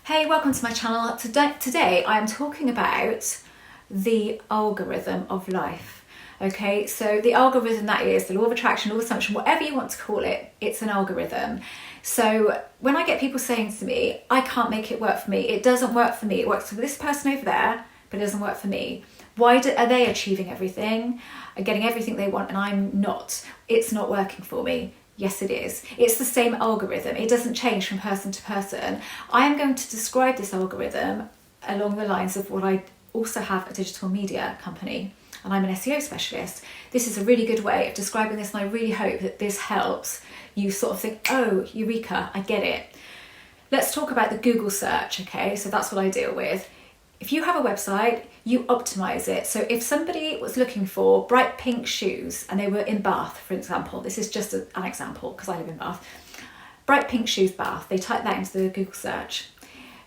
Hey, welcome to my channel. Today I am talking about the algorithm of life. Okay, so the algorithm, that is the law of attraction, law of assumption, whatever you want to call it, it's an algorithm. So when I get people saying to me, I can't make it work for me, it doesn't work for me, it works for this person over there, but it doesn't work for me. Are they achieving everything and getting everything they want and I'm not? It's not working for me. Yes, it is. It's the same algorithm. It doesn't change from person to person. I am going to describe this algorithm along the lines of what I also have a digital media company, and I'm an SEO specialist. This is a really good way of describing this, and I really hope that this helps you sort of think, oh, eureka, I get it. Let's talk about the Google search, okay? So that's what I deal with. If you have a website, you optimize it. So if somebody was looking for bright pink shoes and they were in Bath, for example, this is just an example because I live in Bath, bright pink shoes Bath, they type that into the Google search.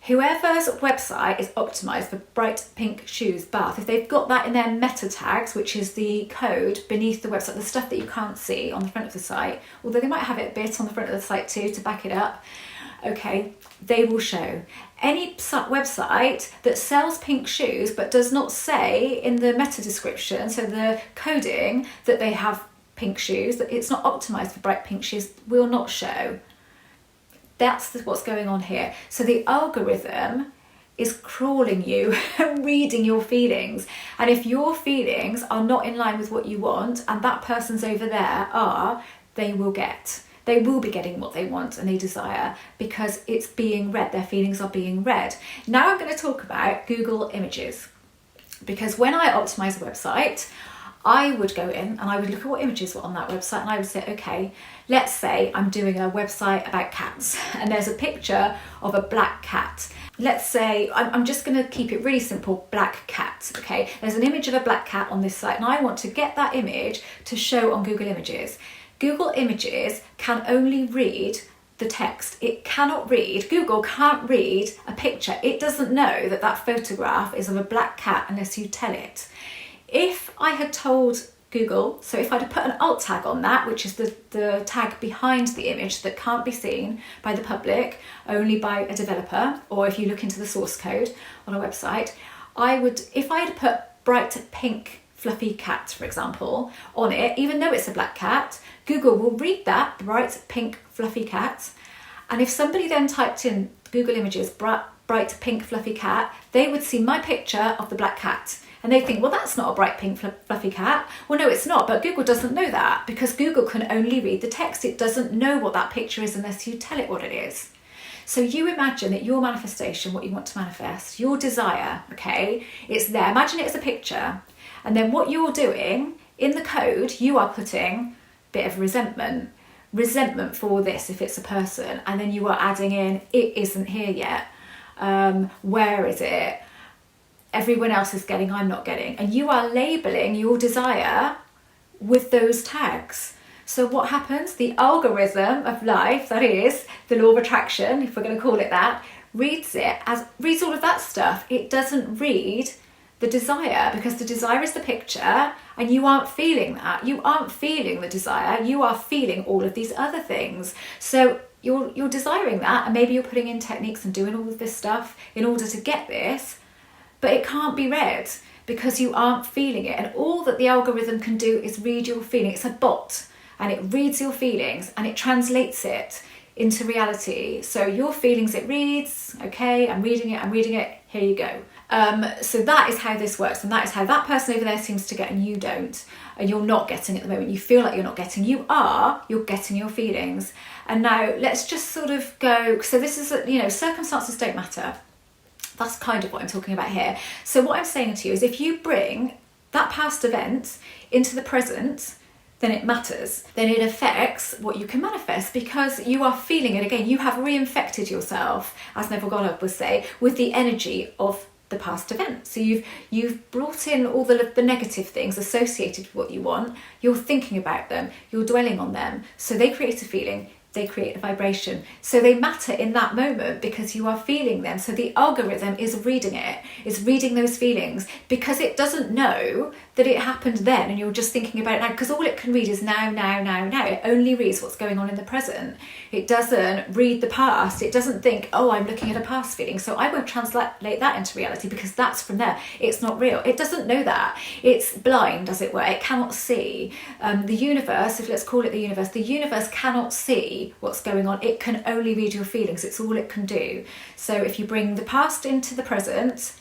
Whoever's website is optimized for bright pink shoes Bath, if they've got that in their meta tags, which is the code beneath the website, the stuff that you can't see on the front of the site, although they might have it a bit on the front of the site too to back it up, okay, they will show. Any website that sells pink shoes but does not say in the meta description, so the coding, that they have pink shoes, that it's not optimized for bright pink shoes, will not show. That's what's going on here. So the algorithm is crawling you and reading your feelings. And if your feelings are not in line with what you want and that person's over there are, they will be getting what they want and they desire because it's being read, their feelings are being read. Now I'm going to talk about Google Images, because when I optimize a website, I would go in and I would look at what images were on that website and I would say, okay, let's say I'm doing a website about cats and there's a picture of a black cat. Let's say, I'm just going to keep it really simple, black cat, okay? There's an image of a black cat on this site and I want to get that image to show on Google Images. Google Images can only read the text. Google can't read a picture. It doesn't know that that photograph is of a black cat unless you tell it. If I had told Google, so if I'd have put an alt tag on that, which is the tag behind the image that can't be seen by the public, only by a developer, or if you look into the source code on a website, if I had put bright pink fluffy cat, for example, on it, even though it's a black cat, Google will read that bright pink fluffy cat. And if somebody then typed in Google Images bright pink fluffy cat, they would see my picture of the black cat. And they think, well, that's not a bright pink fluffy cat. Well, no, it's not. But Google doesn't know that because Google can only read the text. It doesn't know what that picture is unless you tell it what it is. So you imagine that your manifestation, what you want to manifest, your desire, okay, it's there. Imagine it as a picture. And then what you're doing in the code, you are putting a bit of resentment for this if it's a person. And then you are adding in, it isn't here yet. Where is it? Everyone else is getting, I'm not getting. And you are labeling your desire with those tags. So what happens? The algorithm of life, that is the law of attraction, if we're going to call it that, reads all of that stuff. It doesn't read the desire, because the desire is the picture and you aren't feeling that. You aren't feeling the desire. You are feeling all of these other things. So you're desiring that, and maybe you're putting in techniques and doing all of this stuff in order to get this, but it can't be read because you aren't feeling it. And all that the algorithm can do is read your feeling. It's a bot and it reads your feelings and it translates it into reality. So your feelings it reads, okay, I'm reading it, here you go. So that is how this works, and that is how that person over there seems to get and you don't, and you're not getting at the moment. You feel like you're not getting, you're getting your feelings. And now let's just sort of go, so this is, circumstances don't matter. That's kind of what I'm talking about here. So what I'm saying to you is if you bring that past event into the present, then it matters. Then it affects what you can manifest because you are feeling it again. You have reinfected yourself, as Neville Goddard would say, with the energy of the past event. So you've brought in all the negative things associated with what you want. You're thinking about them. You're dwelling on them. So they create a feeling. They create a vibration. So they matter in that moment because you are feeling them. So the algorithm is reading it, is reading those feelings because it doesn't know that it happened then and you're just thinking about it now, because all it can read is now. It only reads what's going on in the present. It doesn't read the past. It doesn't think, oh, I'm looking at a past feeling, so I won't translate that into reality because that's from there. It's not real. It doesn't know that. It's blind, as it were. It cannot see. The universe, if let's call it the universe cannot see what's going on. It can only read your feelings. It's all it can do. So if you bring the past into the present,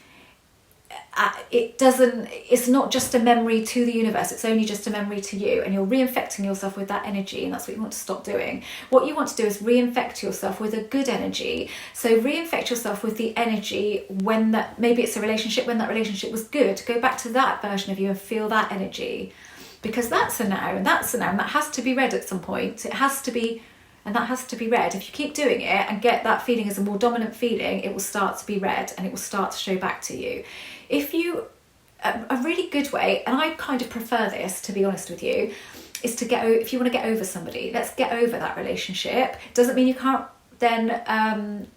it's not just a memory to the universe, it's only just a memory to you, and you're reinfecting yourself with that energy, and that's what you want to stop doing. What you want to do is reinfect yourself with a good energy. So reinfect yourself with the energy when that, maybe it's a relationship, when that relationship was good. Go back to that version of you and feel that energy, because that's a now, and that's a now, and that has to be read at some point. It has to be, and that has to be read. If you keep doing it and get that feeling as a more dominant feeling, it will start to be read and it will start to show back to you. If you, a really good way, and I kind of prefer this, to be honest with you, is to if you want to get over somebody, let's get over that relationship. Doesn't mean you can't then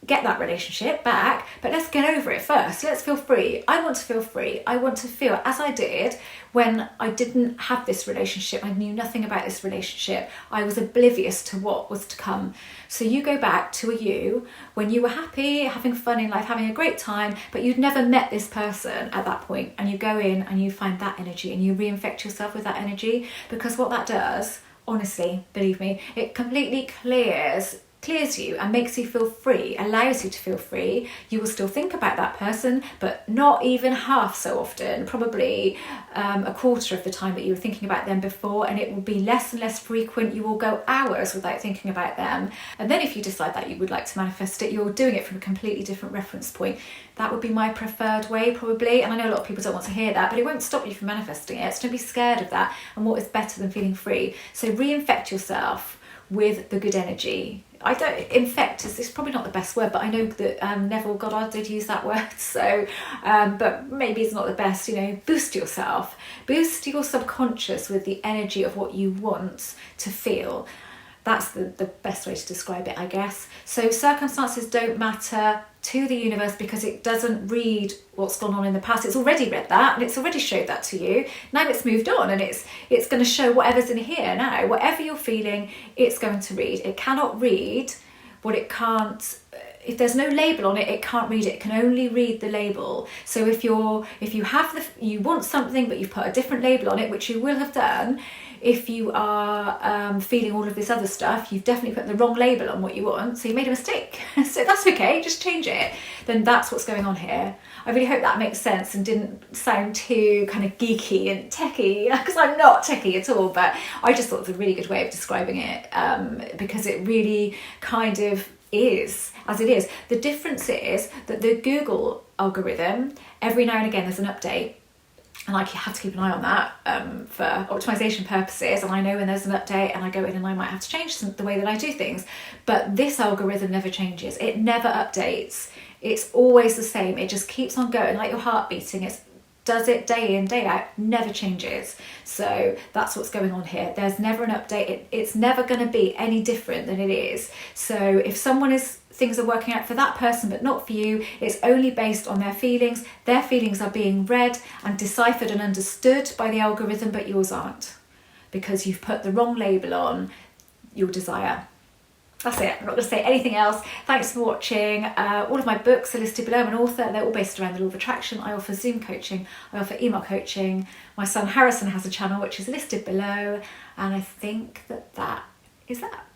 get that relationship back, but let's get over it first. Let's feel free. I want to feel free. I want to feel as I did when I didn't have this relationship. I knew nothing about this relationship. I was oblivious to what was to come. So you go back to a you when you were happy, having fun in life, having a great time, but you'd never met this person at that point, and you go in and you find that energy and you reinfect yourself with that energy, because what that does, honestly, believe me, it completely clears you and makes you feel free, allows you to feel free. You will still think about that person, but not even half so often, probably a quarter of the time that you were thinking about them before, and it will be less and less frequent. You will go hours without thinking about them. And then if you decide that you would like to manifest it, you're doing it from a completely different reference point. That would be my preferred way, probably. And I know a lot of people don't want to hear that, but it won't stop you from manifesting it. So don't be scared of that. And what is better than feeling free? So reinfect yourself with the good energy. I don't, infect is probably not the best word, but I know that Neville Goddard did use that word, so but maybe it's not the best. Boost yourself, boost your subconscious with the energy of what you want to feel. That's the best way to describe it, I guess. So circumstances don't matter to the universe because it doesn't read what's gone on in the past. It's already read that and it's already showed that to you. Now it's moved on and it's going to show whatever's in here now. Whatever you're feeling, it's going to read. It cannot read what it can't. If there's no label on it, it can't read it. It can only read the label. So if you want something but you've put a different label on it, which you will have done, if you are feeling all of this other stuff, you've definitely put the wrong label on what you want, so you made a mistake. So that's okay, just change it. Then that's what's going on here. I really hope that makes sense and didn't sound too kind of geeky and techie, because I'm not techie at all, but I just thought it was a really good way of describing it, because it really kind of is as it is. The difference is that the Google algorithm, every now and again there's an update, and I have to keep an eye on that for optimization purposes, and I know when there's an update and I go in and I might have to change the way that I do things. But this algorithm never changes. It never updates. It's always the same. It just keeps on going, like your heart beating. It does it day in, day out, never changes. So that's what's going on here. There's never an update. It's never going to be any different than it is. So if things are working out for that person but not for you, it's only based on their feelings. Their feelings are being read and deciphered and understood by the algorithm, but yours aren't, because you've put the wrong label on your desire. That's it. I'm not going to say anything else. Thanks for watching. All of my books are listed below. I'm an author. They're all based around the law of attraction. I offer Zoom coaching. I offer email coaching. My son Harrison has a channel which is listed below. And I think that is that.